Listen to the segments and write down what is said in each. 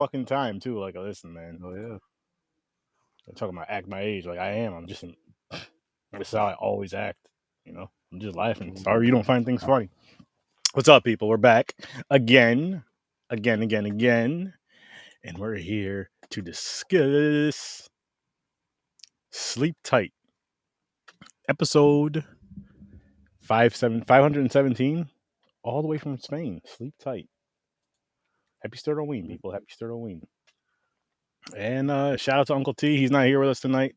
fucking time too. Like, listen, man. Oh yeah. I'm talking about act my age. Like I am. I'm just. This is how I always act. You know. I'm just laughing. Sorry, you don't find things funny. What's up, people? We're back again, again, and we're here to discuss Sleep Tight, episode 517, all the way from Spain. Sleep Tight. Happy Sturd-O-Ween, people. Happy Sturd-O-Ween. And shout out to Uncle T. He's not here with us tonight.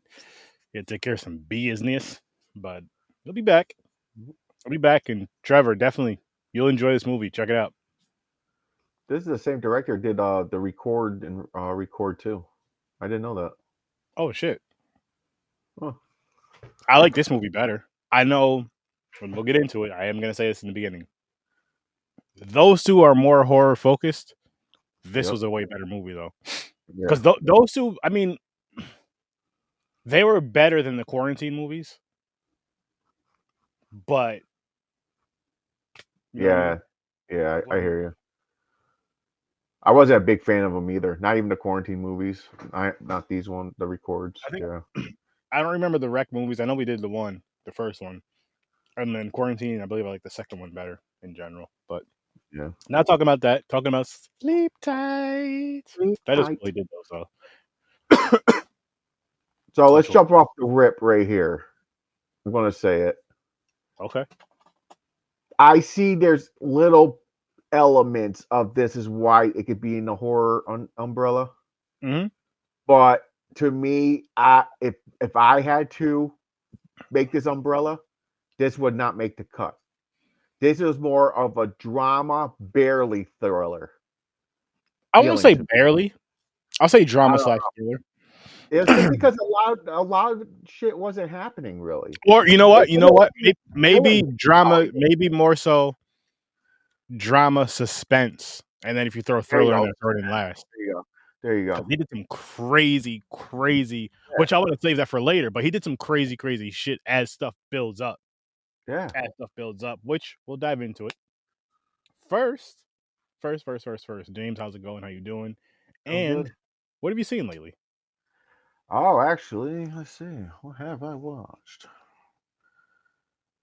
He had to take care of some business, but he'll be back. I'll be back. And Trevor, definitely, you'll enjoy this movie. Check it out. This is the same director did the record and record too. I didn't know that. Oh shit! Huh. I like this movie better. I know, and we'll get into it. I am gonna say this in the beginning. Those two are more horror focused. This was a way better movie though, because those two, I mean, they were better than the quarantine movies, but yeah, I hear you. I wasn't a big fan of them either. Not even the quarantine movies. Not these ones, the records. I don't remember the rec movies. I know we did the first one, and then quarantine. I believe I like the second one better in general. But yeah, not talking about that. Talking about Sleep Tight. That is really did those though. So let's jump off the rip right here. I'm gonna say it. Okay. I see there's little elements of this is why it could be in the horror umbrella. Mm-hmm. But to me, if I had to make this umbrella, this would not make the cut. This is more of a drama, barely thriller. I won't say barely. I'll say drama / thriller. It's just because a lot of shit wasn't happening really. Or you know what? Maybe drama. Maybe more so drama suspense, and then if you throw thriller in there, throw it in last. There you go. He did some crazy, which I would have saved that for later, but he did some crazy shit as stuff builds up. Yeah. As stuff builds up, which we'll dive into it. First. James, how's it going? How you doing? And what have you seen lately? Oh, actually, let's see. What have I watched?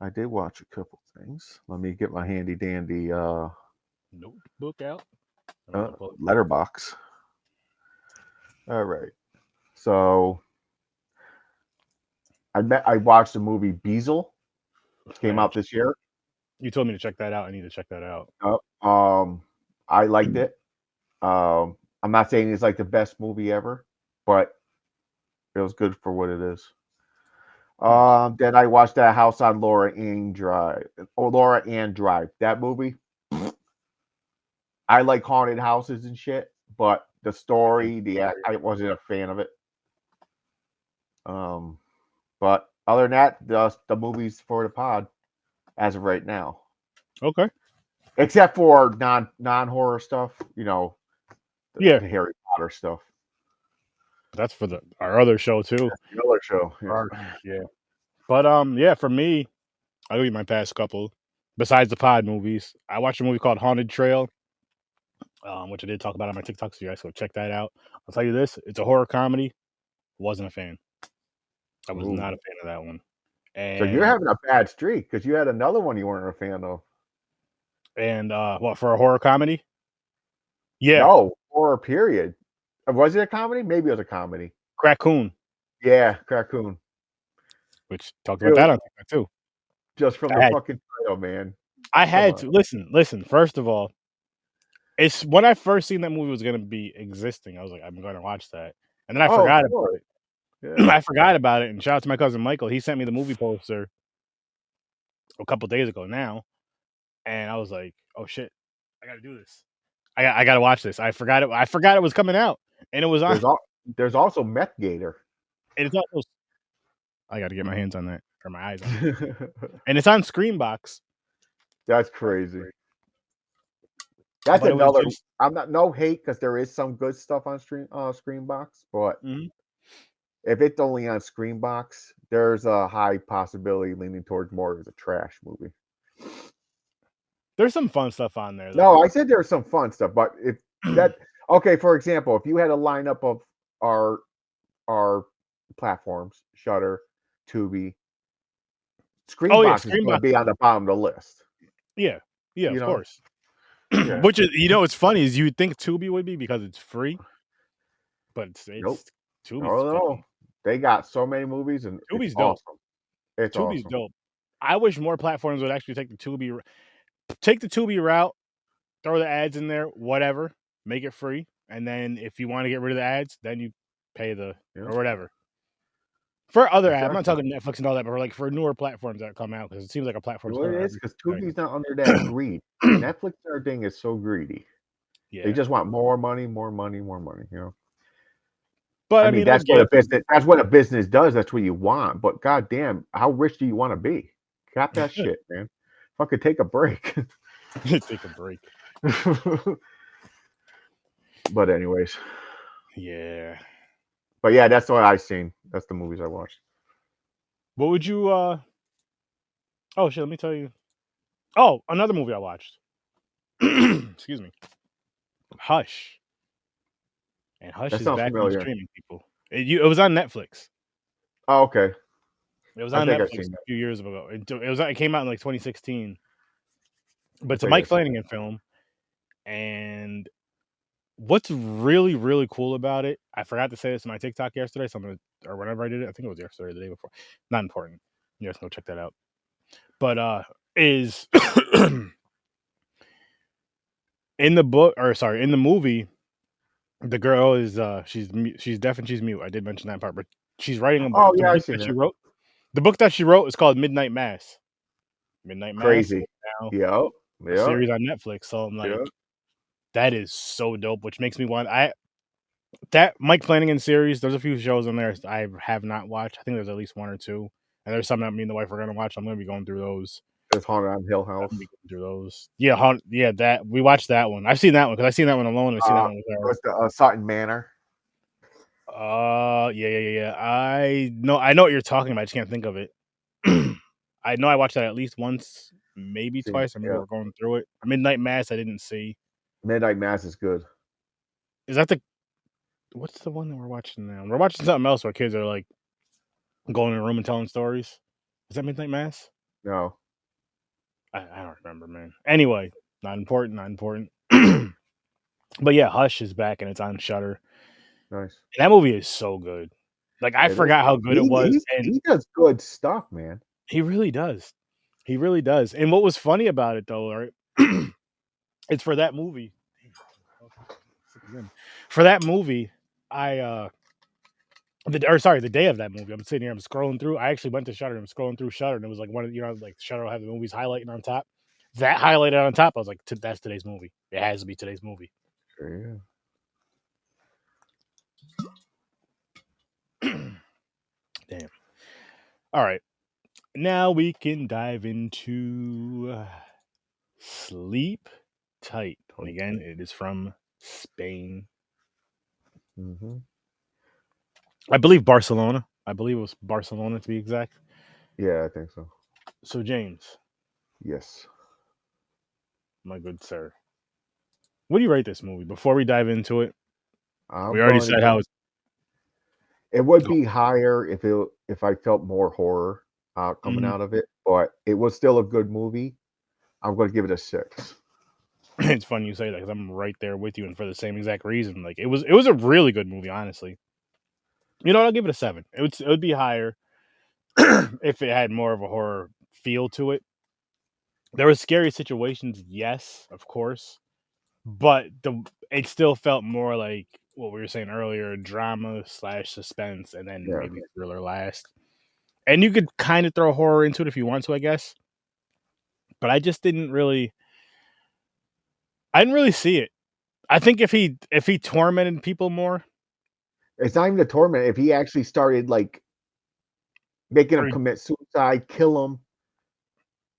I did watch a couple things. Let me get my handy dandy notebook out. Letterbox. All right. So I watched the movie Beazle. Came out this year. You told me to check that out. I need to check that out. I liked it. I'm not saying it's like the best movie ever, but it was good for what it is. Then I watched that House on Laura Ann Drive. That movie. I like haunted houses and shit, but the story, I wasn't a fan of it. But other than that, the movies for the pod as of right now. Okay. Except for non horror stuff, the Harry Potter stuff. That's for our other show too. The other show, yeah. But for me, I'll give you my past couple. Besides the pod movies, I watched a movie called Haunted Trail, which I did talk about on my TikTok, so you guys go check that out. I'll tell you this: it's a horror comedy. Wasn't a fan. I was not a fan of that one. And so you're having a bad streak because you had another one you weren't a fan of. And what, for a horror comedy? Yeah. No, horror period. Was it a comedy? Maybe it was a comedy. Crackoon. Yeah, Crackoon. Which talked about that on TikTok too. Just from the fucking title, man. I had to listen. First of all, it's when I first seen that movie was gonna be existing. I was like, I'm gonna watch that, and then I forgot about it. Yeah. I forgot about it, and shout out to my cousin Michael. He sent me the movie poster a couple days ago now, and I was like, oh shit, I gotta do this. I gotta watch this. I forgot it was coming out, and it was on. There's also Meth Gator. And it's also. I got to get my hands on that, or my eyes on it. And it's on Screenbox. That's crazy. That's another. I'm not no hate because there is some good stuff on Screenbox, but if it's only on Screenbox, there's a high possibility leaning towards more as a trash movie. There's some fun stuff on there, though. No, I said there's some fun stuff, but if Okay, for example, if you had a lineup of our platforms, Shutter, Tubi, Oh yeah, Screenbox is going to Screenbox. be on the bottom of the list. Yeah, yeah, You of know, course. yeah. Which is, what's funny is you would think Tubi would be because it's free, but Nope. it's Tubi's No, fucking no. They got so many movies, and it's Tubi's dope. awesome. It's Tubi's awesome. dope. I wish more platforms would actually take the Tubi route, throw the ads in there, whatever, make it free, and then if you want to get rid of the ads, then you pay Yeah, or whatever. For other ads, I'm not exactly. talking Netflix and all that, but like for newer platforms that come out, because it seems like a platform's What coming it out is, every because day. Tubi's not under that greed. Netflix and everything is so greedy. They Yeah, just want more money, more money, more money. but I I mean, mean, I that's what get a business does. That's what you want. But goddamn, how rich do you want to be? Cap that shit, man. Fucking take a break. take a break. But anyways, Yeah. but yeah, that's what I've seen. That's the movies I watched. What would you? Oh shit! Let me tell you. Oh, another movie I watched. Excuse me. Hush. And Hush That is sounds back on familiar. streaming, people. It was on Netflix. Oh, okay. It was I on think I've Netflix seen a that. few years ago. It came out in like 2016. But I it's a think Mike I've seen Flanagan film. And what's really, really cool about it, I forgot to say this in my TikTok yesterday, or whenever I did it. I think it was yesterday or the day before. Not important. You guys can go check that out. But is in the book, or sorry, in the movie, the girl is she's deaf and she's mute. I did mention that part, but she's writing a book. Oh The yeah, I've book seen that she that. wrote, is called Midnight Mass. Midnight Mass is Crazy. now Yep. a Yep. series on Netflix. So I'm like, Yep. that is so dope, which makes me want that Mike Flanagan series. There's a few shows on there I have not watched. I think there's at least one or two, and there's some that me and the wife are gonna watch. I'm gonna be going through those. It's Haunted on Hill I'm House. gonna be going through those. Yeah, yeah, that we watched that one. I've seen that one because I've seen that one alone. I've seen that one with her. What's the Sutton Manor? Yeah. I know what you're talking about. I just can't think of it. I know I watched that at least once, maybe Seen it. twice. I remember Yeah. we're going through it. Midnight Mass, I didn't see. Midnight Mass is good. Is that what's the one that we're watching now? We're watching something else where kids are like going in a room and telling stories. Is that Midnight Mass? No. I don't remember, man. Anyway, not important, not important. But yeah, Hush is back and it's on Shutter. Nice. And that movie is so good. Like I It is. forgot how good it was, and He does good stuff, man. he really does. He really does. And what was funny about it though, right? It's for that movie. For that movie, I the day of that movie, I'm sitting here, I'm scrolling through. I actually went to Shutter. I'm scrolling through Shutter, and it was like one of like Shutter will have the movies highlighting on top. That highlighted on top, I was like, that's today's movie. It has to be today's movie. Sure, Damn. All right, now we can dive into Sleep Tight. And again, it is from Spain. Mm-hmm. I believe Barcelona. I believe it was Barcelona to be exact. Yeah, I think so. So James, Yes. my good sir, what do you rate this movie? Before we dive into it, I'm we already going to said give how it's. it would be higher if I felt more horror coming Mhm. out of it, but it was still a good movie. I'm going to give it a 6. It's funny you say that because I'm right there with you, and for the same exact reason. Like it was a really good movie, honestly. You know, what, I'll give it a 7. It would be higher if it had more of a horror feel to it. There were scary situations, yes, of course, but it still felt more like what we were saying earlier, drama slash suspense, and then Yeah. maybe thriller last. And you could kind of throw horror into it if you want to, I guess. But I just didn't really. I didn't really see it. I think if he tormented people more, It's not even a torment. If he actually started like making them or commit suicide, kill them,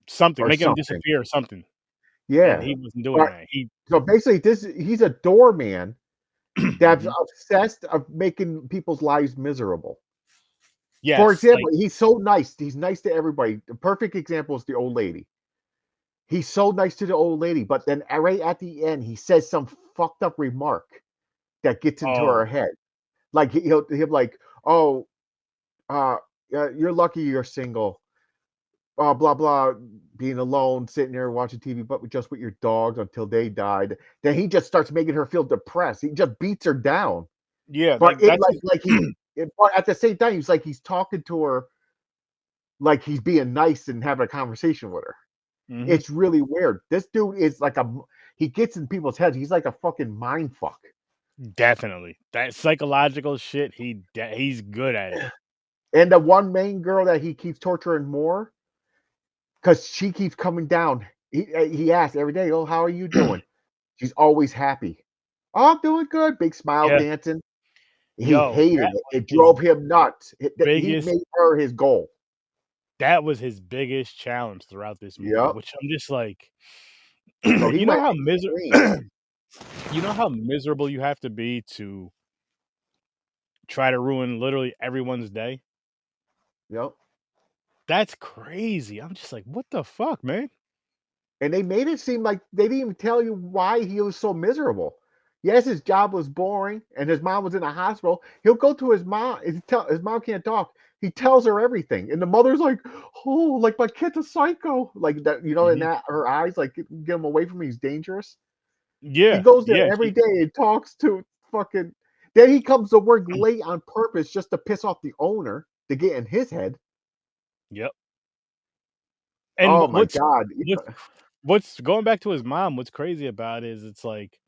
something, or making him something. disappear or something, and Yeah. he wasn't doing But that. so basically, he's a doorman that's Mhm. obsessed of making people's lives miserable. For Yes, like example, he's so nice. He's nice to everybody. The perfect example is the old lady. He's so nice to the old lady, but then right at the end, he says some fucked up remark. that gets into her Oh. head. Like he'll like, oh, yeah, you're lucky you're single. Blah blah, being alone, sitting there watching TV, but just with your dogs until they died. Then he just starts making her feel depressed. He just beats her down. Yeah, But like, it that's like he, but at the same time, he's like he's talking to her like he's being nice and having a conversation with her. Mhm. It's really weird. This dude is like he gets in people's heads. He's like a fucking mind fuck. Definitely. That psychological shit, he's good at it. And the one main girl that he keeps torturing more, because she keeps coming down. He asks every day, "Oh, how are you doing?" She's always happy. "Oh, I'm doing good." Big smile Yeah. dancing. He Yo, hated that it. was It his drove him nuts. He biggest made her his goal. that was his biggest challenge throughout this movie, Yep. which I'm just like, So he you know went how extreme. you know how miserable you have to be to try to ruin literally everyone's day? Yep. That's crazy. I'm just like, "What the fuck, man?" And they made it seem like they didn't even tell you why he was so miserable. Yes, his job was boring, and his mom was in a hospital. He'll go to his mom. His mom can't talk. He tells her everything, and the mother's like, "Oh, like my kid's a psycho," like that. In Mhm. that her eyes, like get him away from me. He's dangerous. He Yeah, goes there yeah, every day and talks to fucking. Then he comes to work late on purpose just to piss off the owner to get in his head. yep. And Oh my god! what's what's going back to his mom, what's crazy about it is it's like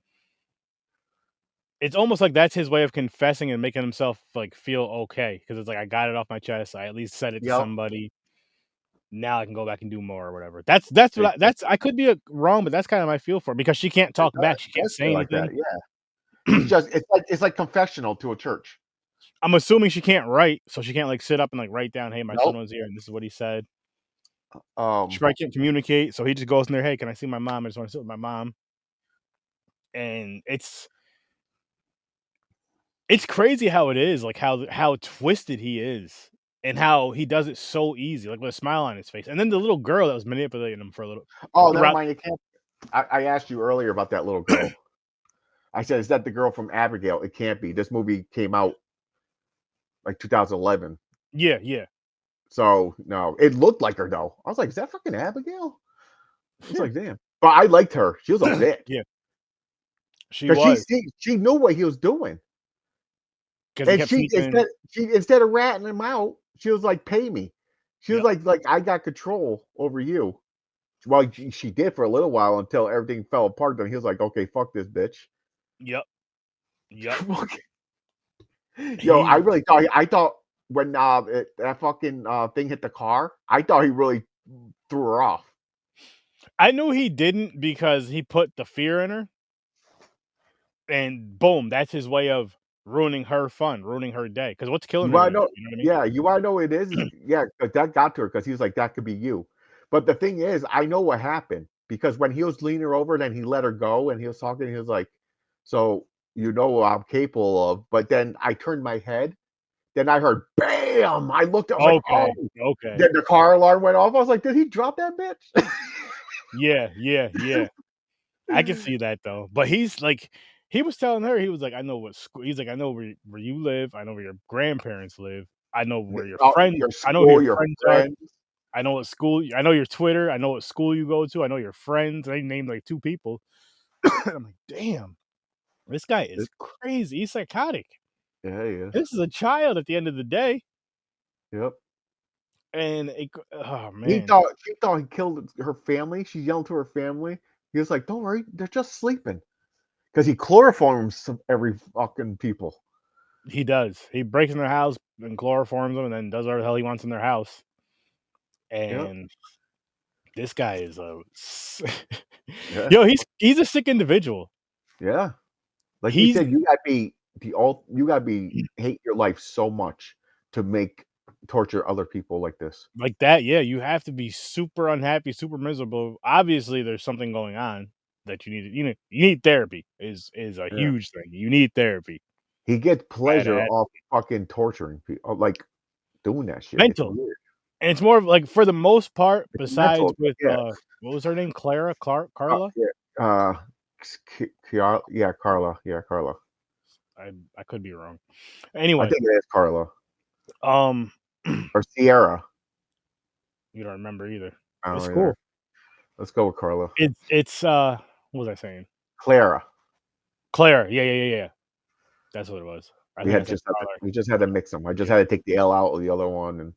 it's almost like that's his way of confessing and making himself, like, feel okay because it's like, "I got it off my chest, I at least said it to Yep. somebody, now I can go back and do more," or whatever. That's what I could be, wrong, but that's kinda my feel for it because she can't It talk back, she can't does say feel like that. anything. Yeah. She's just it's like confessional to a church. I'm assuming she can't write, so she can't, like, sit up and, like, write down, "Hey, my son Nope. was here, and this is what he said." She Um, probably can't communicate, so he just goes in there, "Hey, can I see my mom? I just wanna sit with my mom." And it's crazy how it is, like, how twisted he is, and how he does it so easy, like, with a smile on his face, and then the little girl that was manipulating him for a little oh, never throughout. mind. It can't. I asked you earlier about that little girl. I said, "Is that the girl from Abigail?" It can't be. This movie came out like 2011. Yeah, yeah. So no, it looked like her though. I was like, "Is that fucking Abigail?" I was like, "Damn." But I liked her. She was a bitch Yeah, she because was, she knew what he was doing, 'cause he and kept sneaking in. she instead of ratting him out, she was like, "Pay me." She was Yep, like I got control over you. Well, she did for a little while until everything fell apart. Then he was like, "Okay, fuck this bitch." yep, yep. Yo, I He really thought when that fucking thing hit the car, I thought he really threw her off. I knew he didn't because he put the fear in her, and boom, that's his way of ruining her fun, ruining her day. Because what's You killing her wanna gonna do, know? you know what I mean? Yeah, you wanna know what it is? Yeah, 'cause that got to her because he was like, "That could be you." But the thing is, I know what happened because when he was leaning her over, then he let her go and he was talking, he was like, "So you know what I'm capable of." But then I turned my head, then I heard bam. I looked, I was like, "Oh." Okay, okay. Then the car alarm went off. I was like, "Did he drop that bitch?" Yeah, yeah, yeah. I can see that though, but he's like he was telling her, he was like, "I know what school." He's like, "I know where you live, I know where your grandparents live, Your I know who school, your your friends are, friends. I know what school I know your Twitter, I know what school you go to, I know your friends." They named, like, 2 people. I'm like, "Damn, this guy is crazy, he's psychotic." Yeah, he is. This is a child at the end of the day, Yep. and oh, He man. thought she thought he killed her family. She yelled to her family. He was like, "Don't worry, they're just sleeping." Because he chloroforms every fucking people. He does. He breaks in their house and chloroforms them and then does whatever the hell he wants in their house, Yep. and this guy is a Yeah. yo, he's a sick individual. Yeah. Like you He's said, you gotta be hate your life so much to make torture other people like this. like that, yeah, you have to be super unhappy, super miserable. Obviously, there's something going on that you need therapy is a Yeah. huge thing. You need therapy. He gets Bad pleasure at off fucking torturing people, like doing that shit. It's mental. weird. And it's more of like for the most part, It's besides mental. with Yeah. what was her name? Carla? Yeah. Yeah, Carla. Yeah, Carla. I could be wrong. I Anyway, think it is Carla um, or Sierra. you don't remember either. Oh It's yeah. cool. Let's go with Carla. It's what was I saying? Clara. Claire. Yeah. That's what it was. I We think I had said just had to, Carla. we just had to mix them. I just Yeah, had to take the L out of the other one, and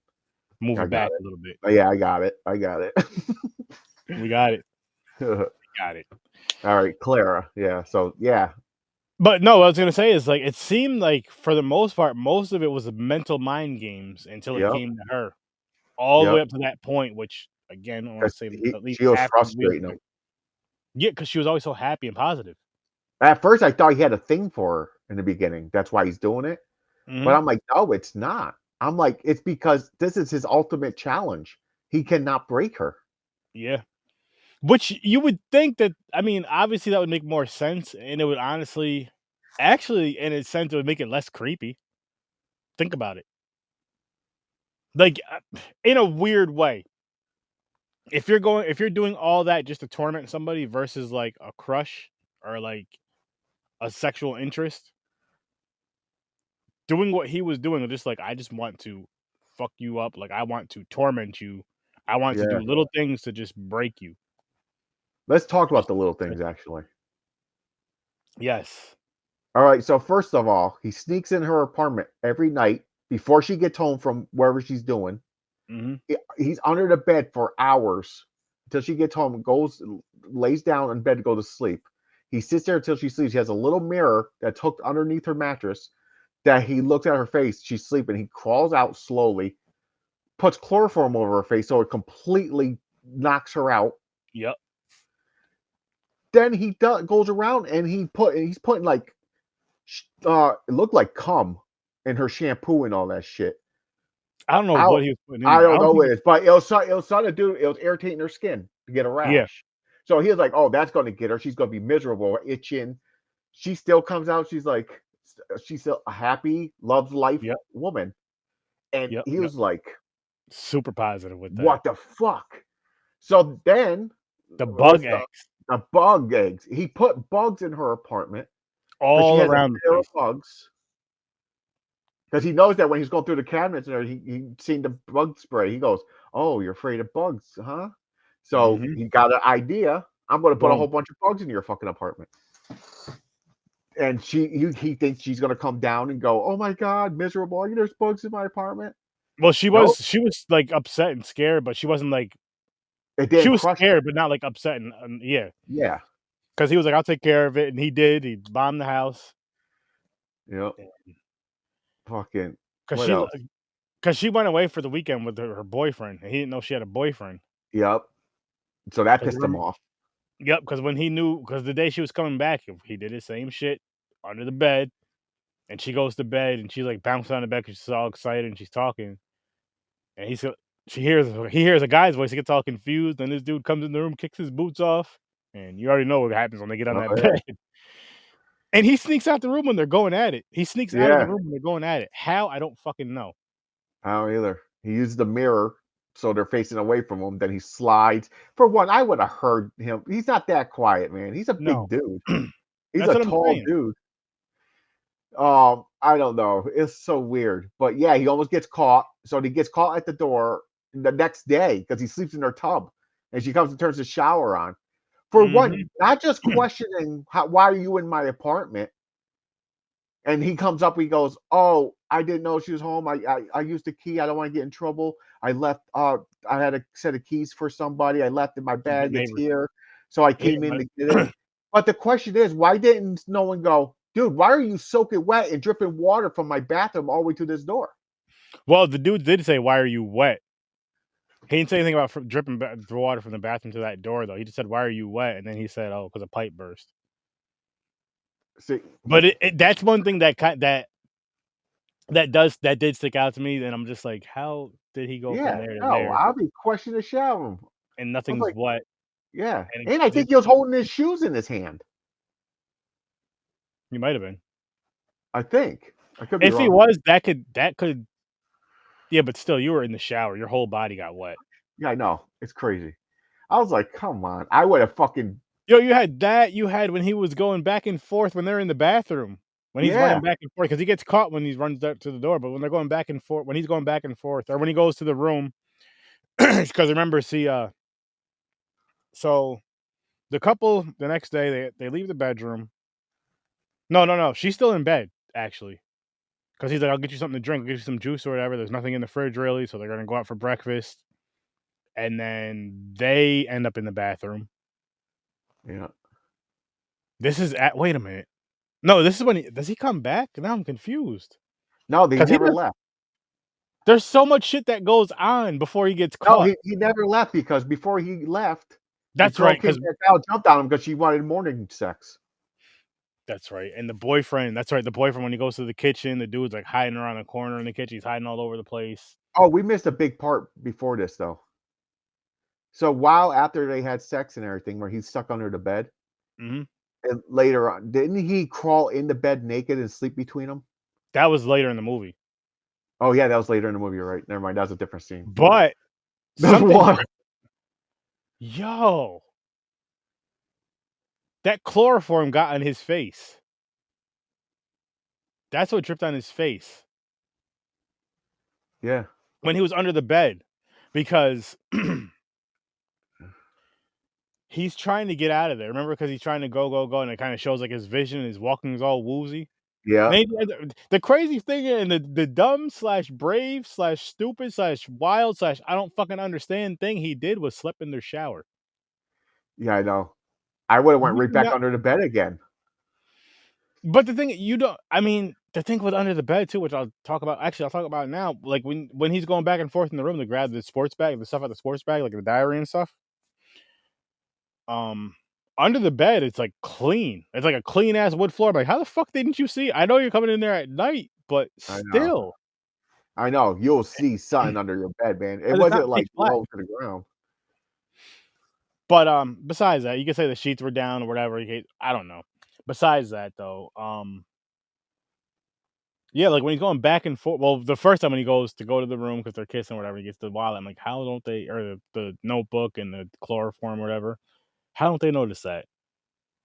move I it got back it. a little bit. Oh, yeah, I got it. I got it. We got it. Got it. All right, Clara. Yeah. So yeah. But no, what I was gonna say is like it seemed like for the most part, most of it was mental mind games until it Yep. came to her. All the way Yep. up to that point, which again, I want Because to say at least she was half of the movie was frustrating him. like, yeah, because she was always so happy and positive. At first, I thought he had a thing for her in the beginning. That's why he's doing it. But Mhm. I'm like, no, it's not. I'm like, it's because this is his ultimate challenge. He cannot break her. Yeah. Which you would think that I mean, obviously that would make more sense, and it would honestly actually, in a sense, it would make it less creepy. Think about it. Like, in a weird way. If you're doing all that just to torment somebody versus, like, a crush or, like, a sexual interest, doing what he was doing, just like, "I just want to fuck you up, like, I want to torment you. I want to Yeah. do little things to just break you." Let's talk about Just the little things, actually. Yes. All right. So, first of all, he sneaks in her apartment every night before she gets home from wherever she's doing. Mhm. He's under the bed for hours until she gets home, goes, lays down in bed to go to sleep. He sits there until she sleeps. He has a little mirror that's hooked underneath her mattress that he looks at her face. She's sleeping. He crawls out slowly, puts chloroform over her face so it completely knocks her out. Yep. Then he goes around and he's putting like it looked like cum in her shampoo and all that shit. I don't know I what he was putting in I there. I don't don't know think what it is, but it was something to do. It was irritating her skin to get a yeah. rash. So he was like, "Oh, that's going to get her. She's going to be miserable, itching." She still comes out. She's still a happy, loves life Yep. woman. And he Yep. was like, Super positive with that. "What the fuck?" So then, The what's bug eggs the bug eggs? He put bugs in her apartment because she all has a around the fear of place. bugs. Because he knows that when he's going through the cabinets and he seen the bug spray. He goes, "Oh, you're afraid of bugs, huh?" So Mhm. he got an idea. I'm going to put a Boom. whole bunch of bugs in your fucking apartment. And he thinks she's going to come down and go, "Oh my god, miserable! There's bugs in my apartment." Well, Nope, she was, like, upset and scared, but she wasn't, like it she didn't was crush her. scared, but not, like, upset and yeah, Yeah, because he was like, "I'll take care of it," and he did. He bombed the house. yep. Fucking Cause what she else? cause she went away for the weekend with her boyfriend, and he didn't know she had a boyfriend. Yep. So that 'Cause pissed him remember off. Yep, because when he knew, because the day she was coming back, he did the same shit under the bed, and she goes to bed, and she's, like, bouncing on the bed 'cause she's all excited, and she's talking, and he hears a guy's voice, he gets all confused, and this dude comes in the room, kicks his boots off, and you already know what happens when they get on Oh that yeah, bed. And he sneaks out the room when they're going at it. He sneaks out of the yeah. room when they're going at it. How? I don't fucking know. I don't either. He used the mirror so they're facing away from him. Then he slides. For one, I would have heard him. He's not that quiet, man. He's a No. big dude. He's That's a what I'm tall saying. dude. I don't know. It's so weird. But yeah, he almost gets caught. So he gets caught at the door the next day because he sleeps in her tub. And she comes and turns the shower on. For one, Mhm. not just questioning why are you in my apartment? And he comes up, he goes, "Oh, I didn't know she was home. I used the key. I don't want to get in trouble. I left I had a set of keys for somebody. I left in my The bag. It's neighbor. here. So I Yeah, came in but to get it." But the question is, why didn't no one go, "Dude, why are you soaking wet and dripping water from my bathroom all the way to this door?" well, the dude did say, "Why are you wet?" He didn't say anything about dripping the water from the bathroom to that door, though. He just said, "Why are you wet?" And then he said, "Oh, because a pipe burst." See, But that's one thing that did stick out to me, and I'm just like, "How did he go from yeah, there to no, there I'll be questioning the shit out of him. and I was nothing's like, wet?" yeah. And And I think he was holding his shoes in his hand. he might have been. I think. I could be If he wrong. was, that could yeah, but still, you were in the shower. Your whole body got wet. Yeah, I know. It's crazy. I was like, come on. I would have fucking Yo, you had that. You had when he was going back and forth when they're in the bathroom, when he's running back and forth, because he gets caught when he runs up to the door. But when they're going back and forth, when he's going back and forth, or when he goes to the room, because remember, see, so the couple the next day they leave the bedroom. No, she's still in bed actually, because he's like, "I'll get you something to drink, I'll get you some juice or whatever." There's nothing in the fridge really, so they're gonna go out for breakfast, and then they end up in the bathroom. Yeah. This is at wait a minute. No, this is when does he come back? Now I'm confused. No, they 'Cause he never does left. there's so much shit that goes on before he gets No, caught. he never left because before he left, the That's girl right, came 'cause back out, jumped on him because she wanted morning sex. that's right, and the boyfriend that's right, the boyfriend, when he goes to the kitchen, the dude's, like, hiding around a corner in the kitchen, he's hiding all over the place. Oh, we missed a big part before this, though. So, while after they had sex and everything, where he's stuck under the bed, Mhm. and later on, didn't he crawl in the bed naked and sleep between them? That was later in the movie. Oh, yeah, that was later in the movie, you're right. Never mind, that was a different scene. But There's something one. tripped yo, that chloroform got on his face. That's what dripped on his face Yeah. when he was under the bed, because he's trying to get out of there. Remember, because he's trying to go, and it kinda shows, like, his vision, his walking is all woozy. Yeah. Maybe the crazy thing and the dumb slash brave slash stupid slash wild slash I don't fucking understand thing he did was slept in their shower. Yeah, I know. I would've went You right do back not under the bed again. but the thing you don't I mean, the thing with under the bed too, which I'll talk about actually, I'll talk about it now, like, when he's going back and forth in the room to grab the sports bag, the stuff out the sports bag, like the diary and stuff, um, under the bed, it's, like, clean. It's like a clean ass wood floor. I'm like, "How the fuck didn't you see?" I know you're coming in there at night, but I know. still, I know. You'll see something under your bed, man. It 'cause it's not wasn't, pitch like, black. low to the ground. But, besides that, you can say the sheets were down or whatever, I don't know. Besides that, though, yeah, like, when he's going back and forth well, the first time when he goes to go to the room because 'cause they're kissing or whatever, he gets the wallet, I'm like, "How don't they" or the notebook and the chloroform or whatever, how don't they notice that?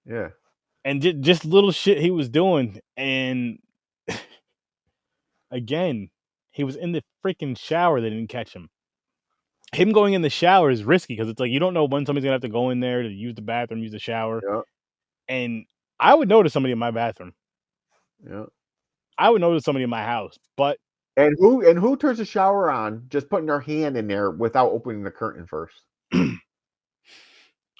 Yeah. And just little shit he was doing, and again, he was in the freaking shower, they didn't catch him. Him going in the shower is risky because it's like, you don't know when somebody's gonna have to go in there to use the bathroom, use the shower, Yeah. and I would notice somebody in my bathroom. Yeah. I would notice somebody in my house, but And who turns the shower on just putting their hand in there without opening the curtain first?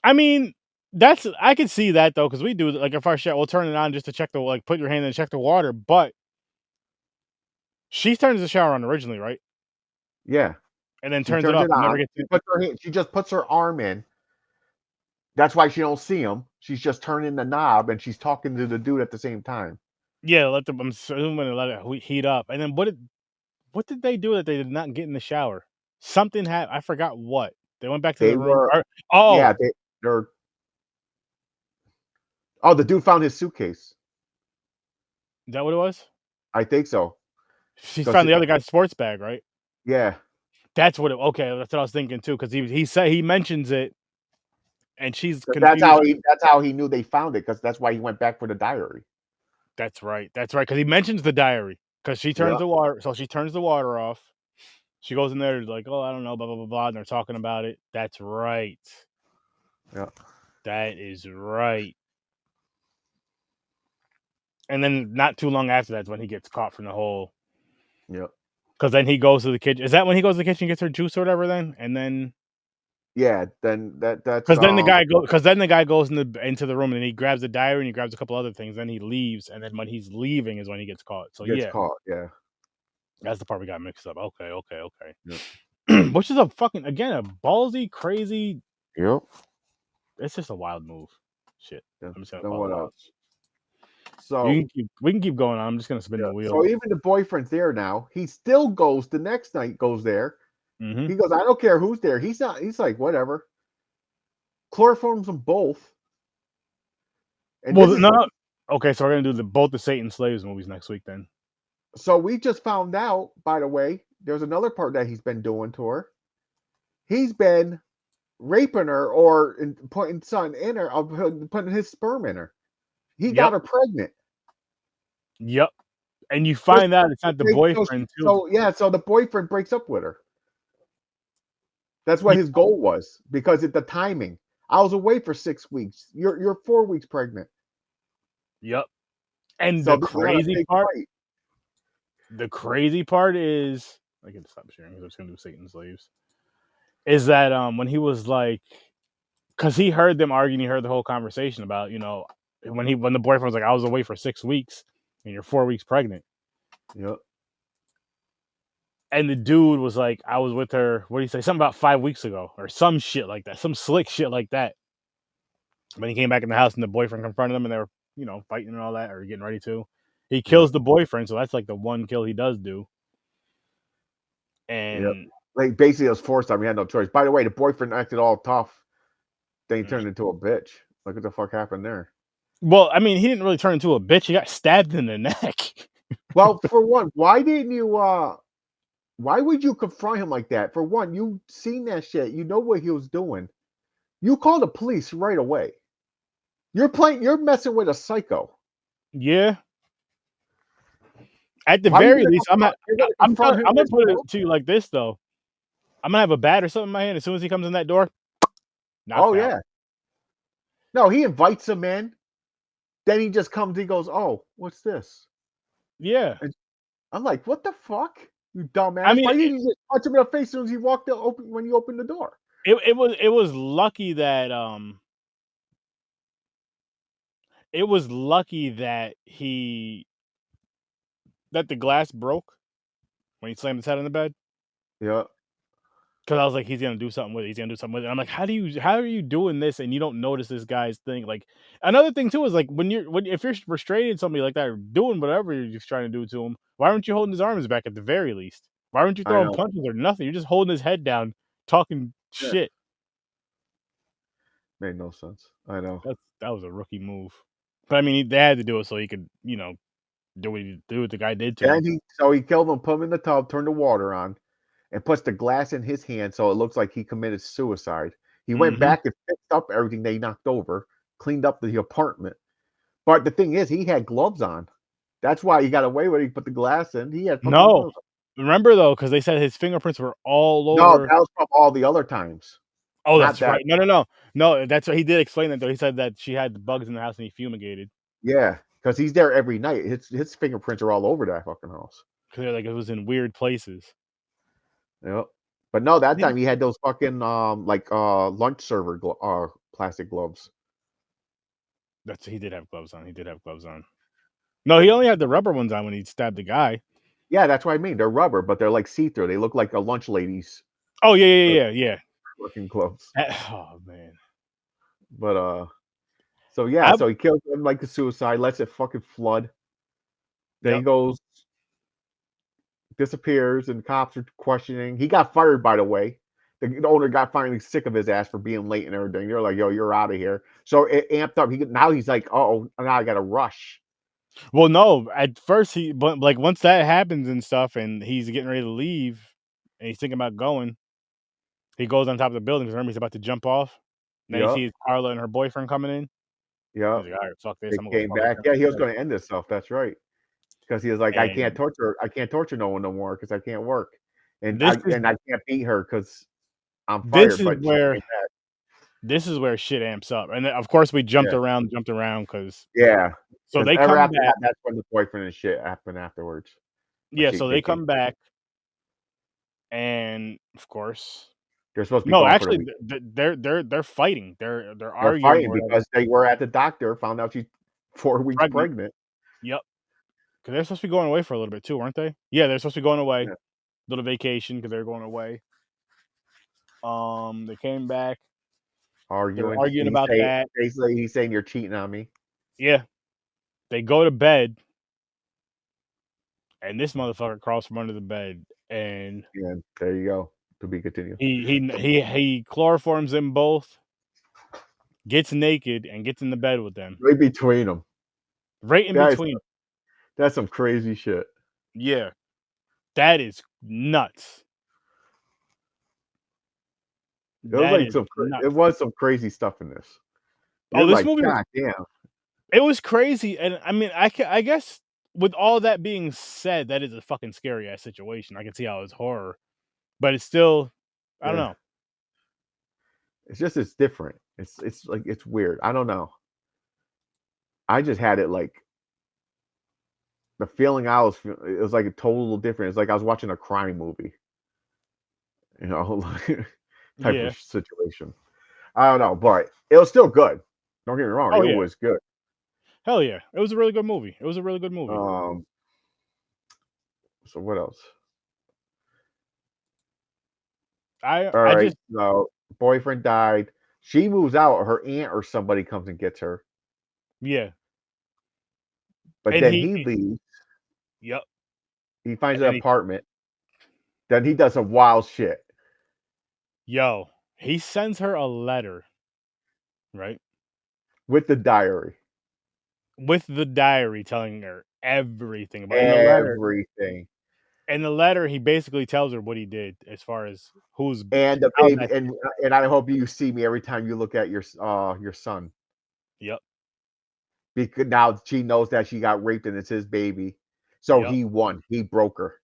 I mean, that's I can see that though, because we do like if our shower, we'll turn it on just to check the like put your hand in and check the water, but she turns the shower on originally, right? Yeah. And then She turns it turns off it and never on. gets She it. puts her hand she just puts her arm in. That's why she don't see him. She's just turning the knob and she's talking to the dude at the same time. Yeah, let them. I'm assuming to let it heat up. And then what did they do that they did not get in the shower? Something happened. I forgot what. They went back to They the room. were Oh, yeah, they're oh, the dude found his suitcase. is that what it was? I think so. She 'Cause found the other guy's sports bag, right? yeah. That's what it. Okay, that's what I was thinking too. Because he said he mentions it, and she's 'Cause confused. that's how he knew they found it, because that's why he went back for the diary. That's right. That's right. Because he mentions the diary. Because she turns Yeah. the water. So she turns the water off. She goes in there like, oh, I don't know, blah blah blah blah, and they're talking about it. That's right. Yeah. That is right. And then not too long after that's when he gets caught from the whole. Yeah. Because then he goes to the kitchen. Is that when he goes to the kitchen and gets her juice or whatever? Then and then Yeah, then that's, because then the guy goes into the room and he grabs the diary and he grabs a couple other things. Then he leaves, and then when he's leaving is when he gets caught. So gets yeah, caught, yeah. that's the part we got mixed up. Okay, Yep. okay. Which is a fucking again a ballsy, crazy. Yep. It's just a wild move. Shit. Yeah. I'm just gonna Then call it what wild. else? So We can keep going on. I'm just gonna spin yeah, the wheel. so even the boyfriend's there now. He still goes the next night, goes there. Mm-hmm. He goes, "I don't care who's there." He's like, "Whatever." Chloroforms them both. And Well, this is no. Okay, so we're gonna do both the Satan slaves movies next week then. so we just found out, by the way, there's another part that he's been doing to her. He's been raping her or putting something in her, putting his sperm in her. He got Yep. her pregnant. Yep. And you find out it's not the boyfriend too. So the boyfriend breaks up with her. That's what Yeah. his goal was because of the timing. I was away for 6 weeks. You're 4 weeks pregnant. Yep. And So they had a big fight. the crazy part is I can stop sharing because I was gonna do Satan's slaves. Is that when he was like, because he heard them arguing, he heard the whole conversation about, when the boyfriend was like, I was away for 6 weeks and you're 4 weeks pregnant. Yep. And the dude was like, I was with her, what do you say? Something about 5 weeks ago or some shit like that. Some slick shit like that. When he came back in the house and the boyfriend confronted him and they were, fighting and all that or getting ready to. He kills the boyfriend, so that's like the one kill he does do. And like basically it was forced on me. He had no choice. By the way, the boyfriend acted all tough. Then he turned into a bitch. Like what the fuck happened there? Well, I mean, he didn't really turn into a bitch. He got stabbed in the neck. Well, for one, why didn't you why would you confront him like that? For one, you seen that shit. You know what he was doing. You call the police right away. You're messing with a psycho. Yeah. At the very least, I'm gonna put it to you like this though. I'm gonna have a bat or something in my hand as soon as he comes in that door. Knocked out. Yeah. No, he invites him in. Then he just comes. He goes, "Oh, what's this?" Yeah. And I'm like, "What the fuck, you dumbass? I mean, Why didn't you just punch him in the face as soon as he walked in, when you opened the door?" it was lucky that it was lucky that the glass broke when he slammed his head on the bed. Yeah. Because I was like, he's gonna do something with it. He's gonna do something with it. I'm like, how are you doing this and you don't notice this guy's thing? Like another thing too is like if you're restraining somebody like that or doing whatever you're just trying to do to him, why aren't you holding his arms back at the very least? Why aren't you I throwing know. punches or nothing? You're just holding his head down, talking Yeah. shit. Made no sense. I know. That was a rookie move. But I mean, they had to do it so he could, do what the guy did to him. So he killed him, put him in the tub, turned the water on, and puts the glass in his hand so it looks like he committed suicide. He went back and fixed up everything they knocked over, cleaned up the apartment. But the thing is, he had gloves on. That's why he got away with it. He put the glass in. He had fucking No. gloves on. Remember though, because they said his fingerprints were all No, over. that was from all the other times. Oh, Not that's that. right. No. That's what he did explain that though. He said that she had the bugs in the house and he fumigated. Yeah, because he's there every night. His fingerprints are all over that fucking house. Because like it was in weird places. Yep. But no, that time he had those fucking lunch server plastic gloves. He did have gloves on. He did have gloves on. No, he only had the rubber ones on when he stabbed the guy. Yeah, that's what I mean. They're rubber, but they're like see-through. They look like a lunch lady's. Oh yeah. Looking gloves. Oh man. But so yeah, so he kills him like a suicide, lets it fucking flood. Then he goes, disappears, and cops are questioning. He got fired, by the way. The owner got finally sick of his ass for being late and everything. They're like, "Yo, you're out of here." So it amped up. Now he's like, "Oh, now I got to rush." Well, no. At first, but like once that happens and stuff, and he's getting ready to leave, and he's thinking about going, he goes on top of the building because remember he's about to jump off. And then he Yep. sees Carla and her boyfriend coming in. Yep. He's like, all right, fuck this. They I'm gonna go came fuck back. with Yeah, them. he was going to end himself. That's right. Because he was like, I can't And torture no one no more because I can't work, and this I is can't beat her because I'm this fired. is But she where came back. this is where shit amps up. And then, of course, we jumped Yeah. around because Yeah. so Because they ever come after back. that, that's when the boyfriend and shit happened afterwards. When Yeah, so they they came, come back, and of course, they're supposed to be no, gone for the actually, week. they're fighting. They're They're arguing fighting or whatever. because they were at the doctor, found out she's 4 weeks Pregnant. pregnant. Yep. Because they're supposed to be going away for a little bit too, weren't they? Yeah, they're supposed to be going away. Yeah. Little vacation because they're going away. They came back. They're Arguing. arguing about that. Basically, he's saying you're cheating on me. Yeah. They go to bed, and this motherfucker crawls from under the bed, and Yeah, there you go. To be continued. he chloroforms them both, gets naked, and gets in the bed with them. Right between them. Right in between. That's some crazy shit. Yeah. That is nuts. It was some crazy stuff in this. You're this like, movie, God damn. It was crazy, and I mean, I guess with all that being said, that is a fucking scary ass situation. I can see how it's horror, but it's still, I don't know. It's just it's different. It's like it's weird. I don't know. I just had it like the feeling I was. It was like a total different. It's like I was watching a crime movie. Type Yeah. of situation. I don't know, but it was still good. Don't get me wrong. Oh It yeah. was good. Hell yeah. It was a really good movie. It was a really good movie. So what else? I All I right. just So boyfriend died. She moves out. Her aunt or somebody comes and gets her. yeah. But And then he leaves. yep. He finds And an then apartment. Then he does some wild shit he sends her a letter, right? with the diary. With the diary telling her everything about Everything. in the letter, he basically tells her what he did as far as who's And the out baby, that. and I hope you see me every time you look at your son. Yep. Because now she knows that she got raped and it's his baby. So Yep. he won. He broke her.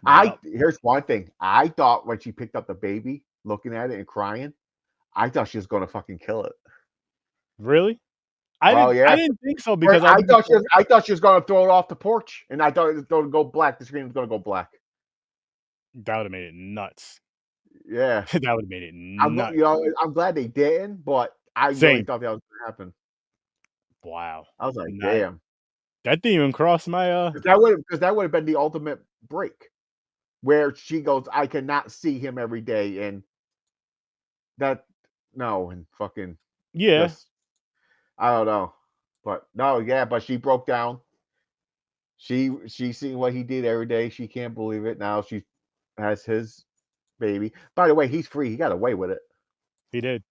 Yep. Here's one thing. I thought when she picked up the baby, looking at it and crying, I thought she was gonna fucking kill it. Really? Oh I yeah. didn't think so Or because I was just like, I thought she was gonna throw it off the porch, and I thought it was gonna go black. The screen was gonna go black. that would have made it nuts. Yeah. That would have made it nuts. I'm glad they didn't, but I really Same. thought that was gonna happen. Wow. I was like, Not damn. that didn't even cross my Because that would have been the ultimate break. Where she goes, I cannot see him every day, and that no, and fucking yeah. just I don't know. But no, yeah, but she broke down. She seen what he did every day. She can't believe it. Now she has his baby. By the way, he's free. He got away with it. He did.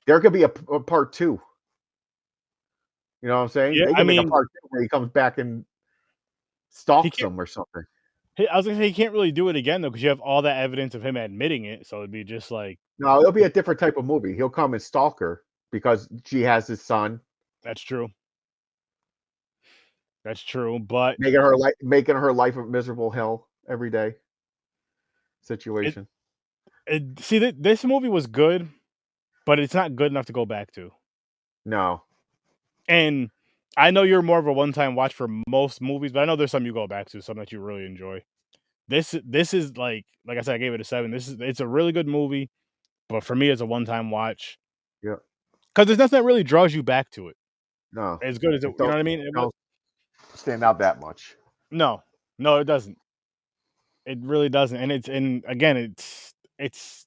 There could be a part two. You know what I'm saying? Yeah, They I can make a mean, part two where he comes back and he stalks can't him or something. I was gonna say he can't really do it again though, because you have all that evidence of him admitting it, so it'd be just like No, it'll be a different type of movie. He'll come and stalk her because she has his son, that's true. That's true, but making her life a miserable hell every day it situation. see, this movie was good, but it's not good enough to go back to. No. And I know you're more of a one-time watch for most movies, but I know there's some you go back to, some that you really enjoy. This is like I said, I gave it a 7. It's a really good movie, but for me, it's a one-time watch Yeah. because there's nothing that really draws you back to it No. as good as it. It You know don't what I mean? don't stand out that much. No, no, it doesn't. It really doesn't. And again, it's.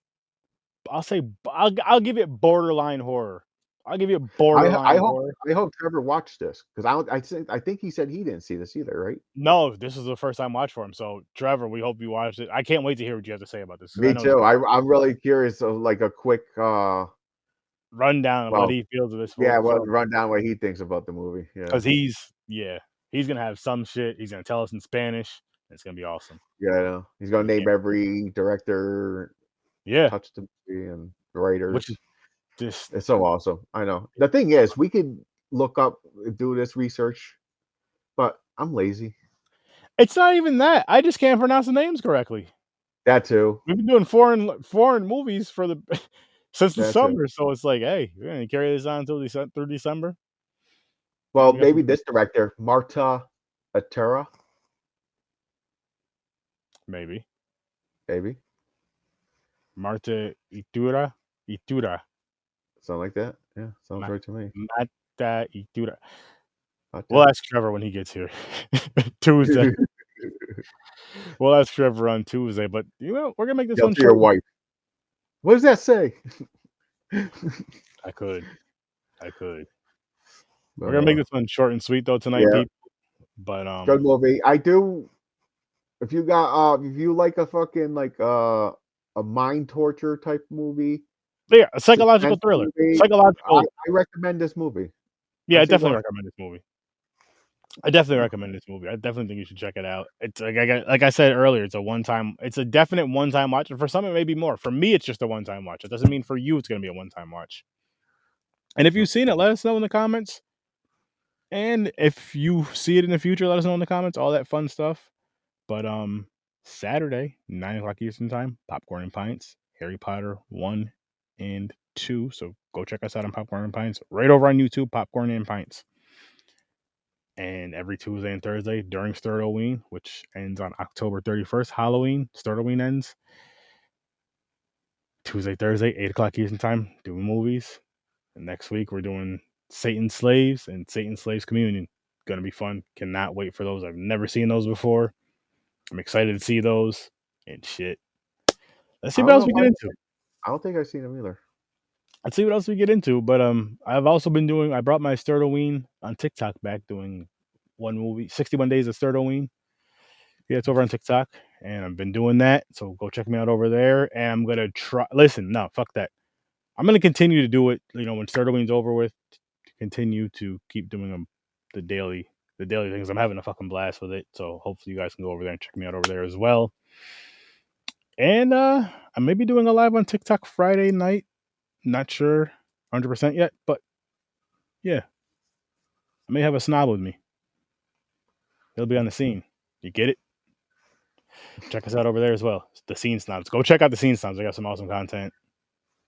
I'll give it borderline horror. I'll give you I borderline hope horror. I hope Trevor watched this because I think he said he didn't see this either, right? No, this is the first time watch for him. So Trevor, we hope you watched it. I can't wait to hear what you have to say about this because I Me know it's too. gonna I'm really curious of like a quick rundown of what well, he feels of this yeah, well, film. run down what he thinks about the movie. Yeah. 'Cause he's gonna have some shit. He's gonna tell us in Spanish. It's gonna be awesome. Yeah, I know. He's gonna We name can't every director Yeah, touched the movie and which writers. is just It's so awesome. I know. The thing is, we could look up, do this research, but I'm lazy. it's not even that. I just can't pronounce the names correctly. That too. We've been doing foreign movies for the since the That too. summer, so it's like, hey, we're gonna carry this on until through December. Well, We got some maybe this director, Marta Atera, maybe. maybe Marta Itura. something like that. Yeah, sounds Ma right to me. Mata Itura. We'll Marta. ask Trevor when he gets here. Tuesday. We'll ask Trevor on Tuesday, but we're gonna make this Yell one to your short. wife. What does that say? I could. I could. We're gonna make Uh, this one short and sweet though tonight, yeah, people. But good movie. I do. If you like a fucking like a mind torture type movie, yeah, a psychological suspense thriller. movie, Psychological. I recommend this movie. Yeah, I I say definitely watch. recommend this movie. I definitely recommend this movie. I definitely think you should check it out. It's like I said earlier, it's a definite one-time watch. And for some, it may be more. For me, it's just a one-time watch. It doesn't mean for you it's gonna be a one-time watch. And if you've seen it, let us know in the comments. And if you see it in the future, let us know in the comments, all that fun stuff. But Saturday, 9 o'clock Eastern time, Popcorn and Pints, Harry Potter 1 and 2. So go check us out on Popcorn and Pints. Right over on YouTube, Popcorn and Pints. And every Tuesday and Thursday during Sturd-O-Ween, which ends on October 31st, Halloween, Sturd-O-Ween ends. Tuesday, Thursday, 8 o'clock Eastern time, doing movies. And next week, we're doing Satan's Slaves and Satan's Slaves Communion. Gonna be fun. Cannot wait for those. I've never seen those before. I'm excited to see those and shit. Let's see what else we get into. I don't think I've seen them either. Let's see what else we get into. But I've also been doing. I brought my Sturd-O-Ween on TikTok back, doing one movie, 61 Days of Sturd-O-Ween. Yeah, it's over on TikTok, and I've been doing that. So go check me out over there. And I'm gonna try. Listen, no, fuck that. I'm gonna continue to do it. You know, when Sturd-O-Ween's over with, continue to keep doing them, the daily things. I'm having a fucking blast with it. So hopefully you guys can go over there and check me out over there as well. And I may be doing a live on TikTok Friday night. Not sure 100% yet, but yeah. I may have a snob with me. He'll be on the scene. You get it? Check us out over there as well. It's the Scene Snobs. Go check out the Scene Snobs. I got some awesome content.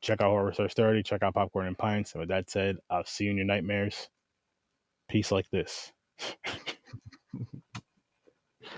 Check out HorrorWithSirSturdy. Check out Popcorn and Pints. And with that said, I'll see you in your nightmares. Peace like this.